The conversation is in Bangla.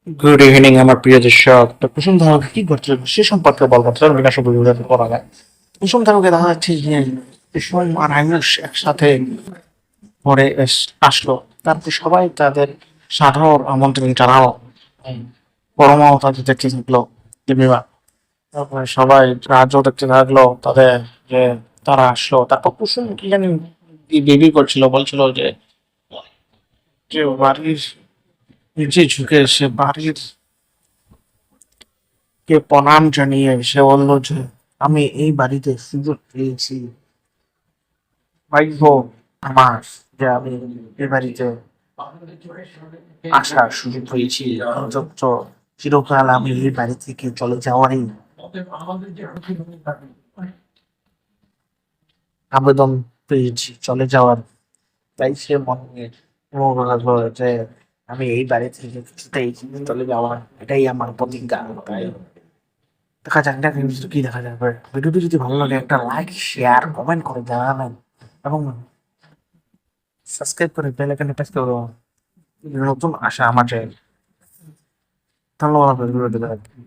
গুড ইভিনিং আমার প্রিয় দর্শক। তো কুসুম ধারাকে কি করছিল সে সম্পর্কে বলবো, তার বিকাশ বিভাগে পড়া যায়। কুসুম ধারাকে দেখা যাচ্ছে যে কুসুম আর আইনুস একসাথে পরে আসলো, তারপরে সবাই তাদের সাধারণ আমন্ত্রণ জানালো, পরমাও তাদের দেখতে থাকলো বিভাগ। তারপরে সবাই রাজ্য দেখতে থাকলো তাদের, যে তারা আসলো। তারপর কুসুম কি জানি বিবি করছিল, বলছিল যে যে বাড়ির নিচে ঝুঁকে সে বাড়ির কে প্রণাম জানিয়ে সে বলল যে আমি এই বাড়িতে সুযোগ পেয়েছি, ভাগ্য আমার যে আমি এই বাড়িতে আসার সুযোগ পেয়েছি, অন্তত চিরকাল আমি এই বাড়ি থেকে চলে যাওয়ারই আবেদন পেয়েছি, চলে যাওয়ার। তাই সে মনে মনে রাখলো যে আমি এই বাড়ি থেকে কিছুতেই চলে যাওয়ার, এটাই আমার প্রতিজ্ঞা। তাই দেখা যাক না কি দেখা যাবে। ভিডিওটি যদি ভালো লাগে একটা লাইক, শেয়ার, কমেন্ট করে জানাবেন এবং সাবস্ক্রাইব করে বেল আইকনে প্রেস করে দেবেন। নতুন আসা আমার চ্যানেল। ধন্যবাদ আপনাদের ভিডিওটি দেখার জন্য।